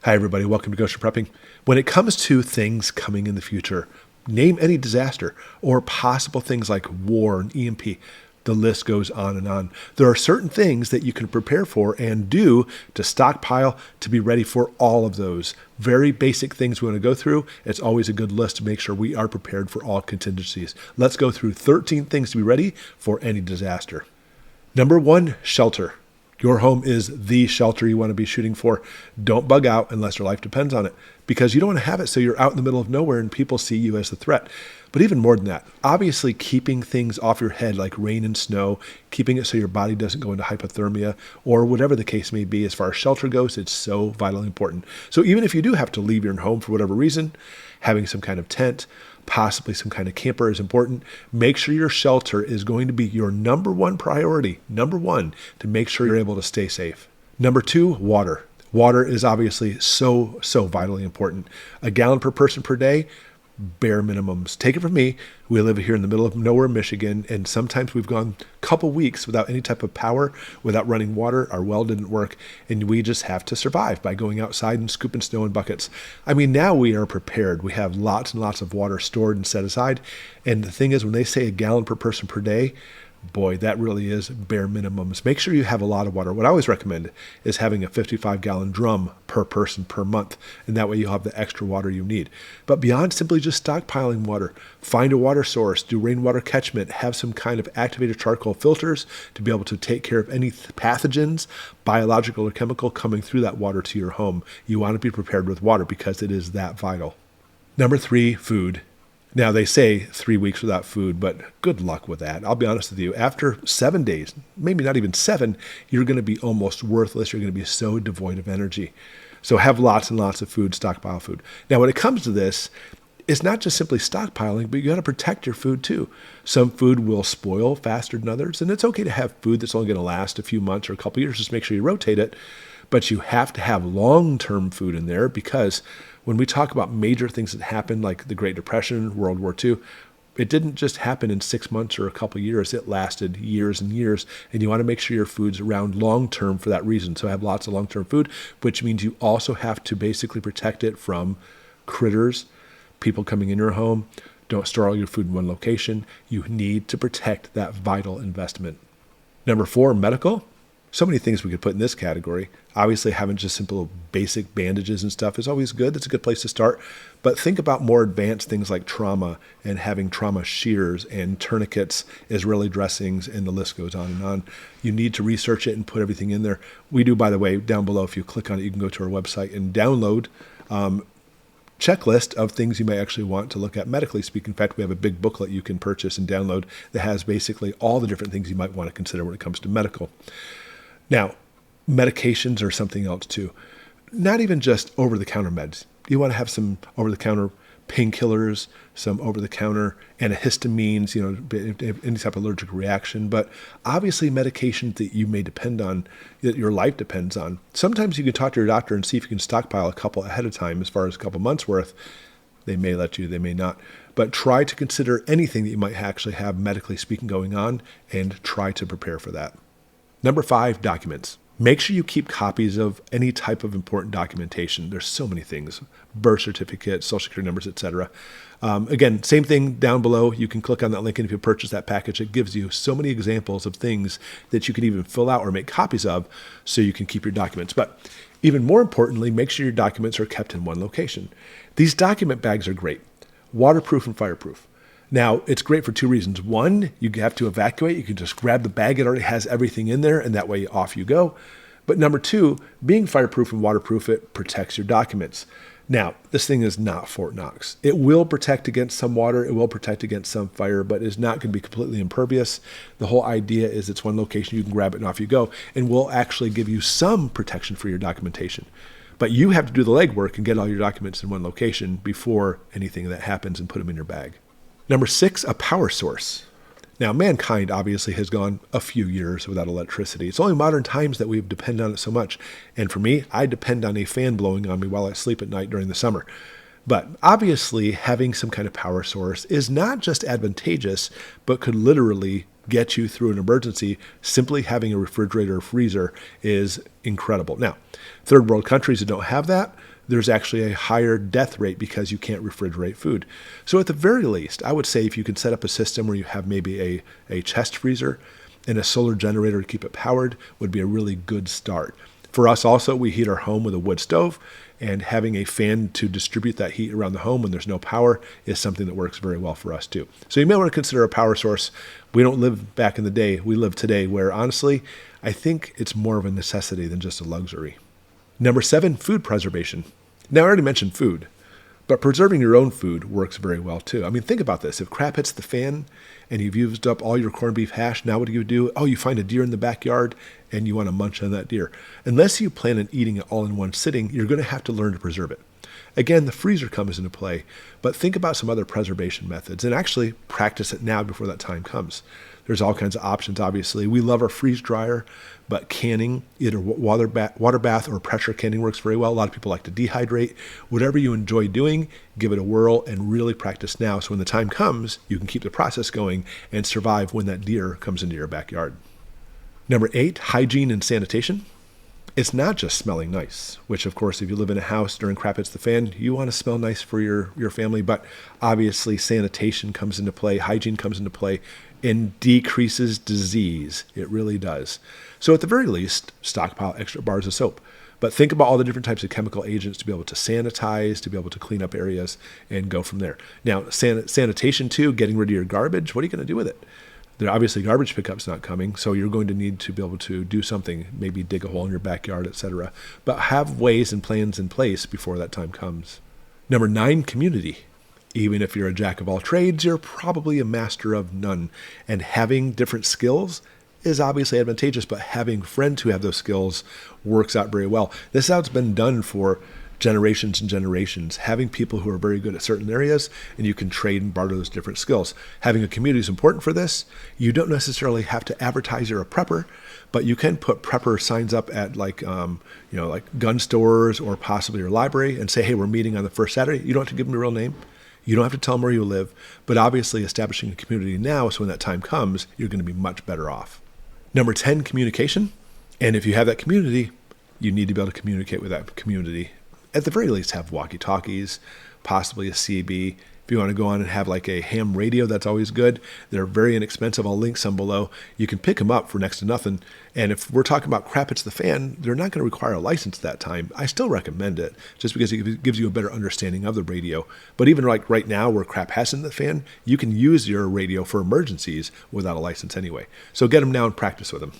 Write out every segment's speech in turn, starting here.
Hi, everybody. Welcome to Ghost Prepping. When it comes to things coming in the future, name any disaster or possible things like war and EMP. The list goes on and on. There are certain things that you can prepare for and do to stockpile to be ready for all of those. Very basic things we want to go through. It's always a good list to make sure we are prepared for all contingencies. Let's go through 13 things to be ready for any disaster. Number 1, shelter. Your home is the shelter you want to be shooting for. Don't bug out unless your life depends on it, because you don't want to have it so you're out in the middle of nowhere and people see you as the threat. But even more than that, obviously keeping things off your head like rain and snow, keeping it so your body doesn't go into hypothermia or whatever the case may be as far as shelter goes, it's so vitally important. So even if you do have to leave your home for whatever reason, having some kind of tent, possibly some kind of camper is important. Make sure your shelter is going to be your number one priority, to make sure you're able to stay safe. Number 2, water. Water is obviously so vitally important. A gallon per person per day, bare minimums. Take it from me. We live here in the middle of nowhere, Michigan, and sometimes we've gone a couple weeks without any type of power, without running water. Our well didn't work, and we just have to survive by going outside and scooping snow in buckets. I mean, now we are prepared. We have lots and lots of water stored and set aside, and the thing is, when they say a gallon per person per day, boy, that really is bare minimums. Make sure you have a lot of water. What I always recommend is having a 55-gallon drum per person per month, and that way you'll have the extra water you need. But beyond simply just stockpiling water, find a water source, do rainwater catchment, have some kind of activated charcoal filters to be able to take care of any pathogens, biological or chemical, coming through that water to your home. You want to be prepared with water because it is that vital. Number 3, food. Now, they say 3 weeks without food, but good luck with that. I'll be honest with you. After 7 days, maybe not even 7, you're going to be almost worthless. You're going to be so devoid of energy. So have lots and lots of food, stockpile food. Now, when it comes to this, it's not just simply stockpiling, but you got to protect your food too. Some food will spoil faster than others, and it's okay to have food that's only going to last a few months or a couple years. Just make sure you rotate it. But you have to have long-term food in there, because when we talk about major things that happened, like the Great Depression, World War II, it didn't just happen in 6 months or a couple of years. It lasted years and years, and you want to make sure your food's around long-term for that reason. So have lots of long-term food, which means you also have to basically protect it from critters, people coming in your home. Don't store all your food in one location. You need to protect that vital investment. Number 4, medical. So many things we could put in this category. Obviously, having just simple basic bandages and stuff is always good. That's a good place to start. But think about more advanced things like trauma, and having trauma shears and tourniquets, Israeli dressings, and the list goes on and on. You need to research it and put everything in there. We do, by the way, down below. If you click on it, you can go to our website and download checklist of things you may actually want to look at medically speaking. In fact, we have a big booklet you can purchase and download that has basically all the different things you might want to consider when it comes to medical. Now, medications are something else too. Not even just over-the-counter meds. You want to have some over-the-counter painkillers, some over-the-counter antihistamines, any type of allergic reaction. But obviously medications that you may depend on, that your life depends on. Sometimes you can talk to your doctor and see if you can stockpile a couple ahead of time, as far as a couple months worth. They may let you, they may not. But try to consider anything that you might actually have medically speaking going on, and try to prepare for that. Number 5, documents. Make sure you keep copies of any type of important documentation. There's so many things: birth certificates, social security numbers, etc. Again, same thing down below. You can click on that link, and if you purchase that package, it gives you so many examples of things that you can even fill out or make copies of so you can keep your documents. But even more importantly, make sure your documents are kept in one location. These document bags are great, waterproof and fireproof. Now, it's great for 2 reasons. 1, you have to evacuate. You can just grab the bag. It already has everything in there, and that way off you go. But number 2, being fireproof and waterproof, it protects your documents. Now, this thing is not Fort Knox. It will protect against some water. It will protect against some fire, but it's not going to be completely impervious. The whole idea is it's one location. You can grab it and off you go, and will actually give you some protection for your documentation. But you have to do the legwork and get all your documents in one location before anything that happens, and put them in your bag. Number 6, a power source. Now, mankind obviously has gone a few years without electricity. It's only modern times that we depend on it so much. And for me, I depend on a fan blowing on me while I sleep at night during the summer. But obviously, having some kind of power source is not just advantageous, but could literally get you through an emergency. Simply having a refrigerator or freezer is incredible. Now, third world countries that don't have that, there's actually a higher death rate because you can't refrigerate food. So at the very least, I would say if you can set up a system where you have maybe a chest freezer and a solar generator to keep it powered would be a really good start. For us also, we heat our home with a wood stove, and having a fan to distribute that heat around the home when there's no power is something that works very well for us too. So you may want to consider a power source. We don't live back in the day, we live today, where honestly, I think it's more of a necessity than just a luxury. Number 7, food preservation. Now, I already mentioned food, but preserving your own food works very well too. I mean, think about this. If crap hits the fan and you've used up all your corned beef hash, now what do? Oh, you find a deer in the backyard and you want to munch on that deer. Unless you plan on eating it all in one sitting, you're going to have to learn to preserve it. Again, the freezer comes into play, but think about some other preservation methods and actually practice it now before that time comes. There's all kinds of options, obviously. We love our freeze dryer, but canning, either water bath or pressure canning works very well. A lot of people like to dehydrate. Whatever you enjoy doing, give it a whirl and really practice now so when the time comes, you can keep the process going and survive when that deer comes into your backyard. Number 8, hygiene and sanitation. It's not just smelling nice, which of course, if you live in a house during crap hits the fan, you want to smell nice for your family, but obviously sanitation comes into play, hygiene comes into play, and decreases disease. It really does. So at the very least, stockpile extra bars of soap. But think about all the different types of chemical agents to be able to sanitize, to be able to clean up areas, and go from there. Now, sanitation too, getting rid of your garbage, what are you going to do with it? There obviously garbage pickup's not coming, so you're going to need to be able to do something, maybe dig a hole in your backyard, etc. But have ways and plans in place before that time comes. Number 9, community. Even if you're a jack of all trades, you're probably a master of none. And having different skills is obviously advantageous, but having friends who have those skills works out very well. This is how it's been done for generations and generations, having people who are very good at certain areas, and you can trade and barter those different skills. Having a community is important for this. You don't necessarily have to advertise you're a prepper, but you can put prepper signs up at like gun stores or possibly your library and say, hey, we're meeting on the first Saturday. You don't have to give them your real name. You don't have to tell them where you live, but obviously establishing a community now, so when that time comes, you're going to be much better off. Number 10, communication. And if you have that community, you need to be able to communicate with that community. At the very least, have walkie-talkies, possibly a CB. If you want to go on and have like a ham radio, that's always good. They're very inexpensive. I'll link some below. You can pick them up for next to nothing. And if we're talking about crap hits the fan, they're not going to require a license that time. I still recommend it just because it gives you a better understanding of the radio. But even like right now where crap hasn't the fan, you can use your radio for emergencies without a license anyway. So get them now and practice with them.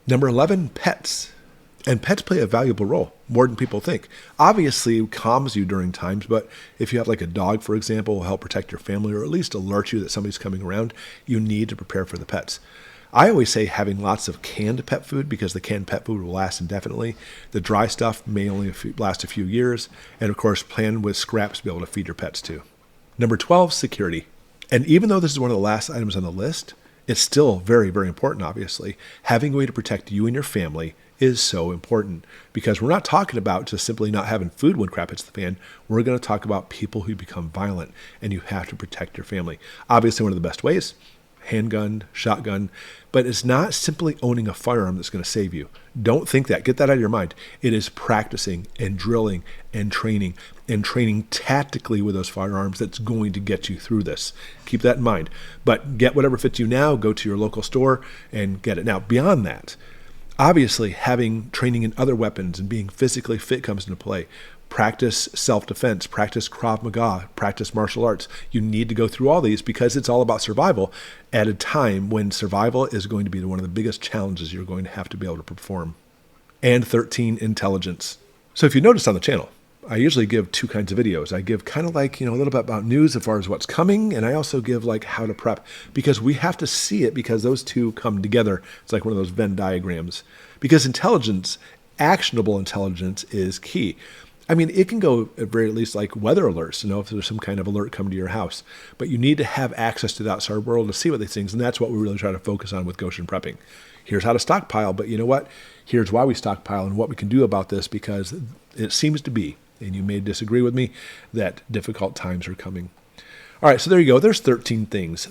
Number 11, pets. And pets play a valuable role, more than people think. Obviously, it calms you during times, but if you have like a dog, for example, will help protect your family or at least alert you that somebody's coming around, you need to prepare for the pets. I always say having lots of canned pet food because the canned pet food will last indefinitely. The dry stuff may only last a few years. And of course, plan with scraps to be able to feed your pets too. Number 12, security. And even though this is one of the last items on the list, it's still very, very important, obviously. Having a way to protect you and your family is so important because we're not talking about just simply not having food when crap hits the fan. We're going to talk about people who become violent, and you have to protect your family. Obviously, one of the best ways, handgun, shotgun, but it's not simply owning a firearm that's going to save you. Don't think that. Get that out of your mind. It is practicing and drilling and training tactically with those firearms that's going to get you through this. Keep that in mind. But get whatever fits you now. Go to your local store and get it. Now, beyond that, obviously, having training in other weapons and being physically fit comes into play. Practice self-defense, practice Krav Maga, practice martial arts. You need to go through all these because it's all about survival at a time when survival is going to be one of the biggest challenges you're going to have to be able to perform. And 13, intelligence. So if you notice on the channel, I usually give 2 kinds of videos. I give kind of like, a little bit about news as far as what's coming, and I also give like how to prep because we have to see it because those two come together. It's like one of those Venn diagrams. Because intelligence, actionable intelligence is key. I mean, it can go at very least like weather alerts, if there's some kind of alert come to your house. But you need to have access to the outside world to see what these things, and that's what we really try to focus on with Goshen prepping. Here's how to stockpile, but you know what? Here's why we stockpile and what we can do about this because it seems to be and you may disagree with me, that difficult times are coming. All right, so there you go. There's 13 things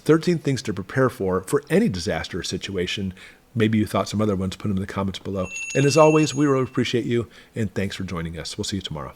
to prepare for any disaster situation. Maybe you thought some other ones, put them in the comments below. And as always, we really appreciate you, and thanks for joining us. We'll see you tomorrow.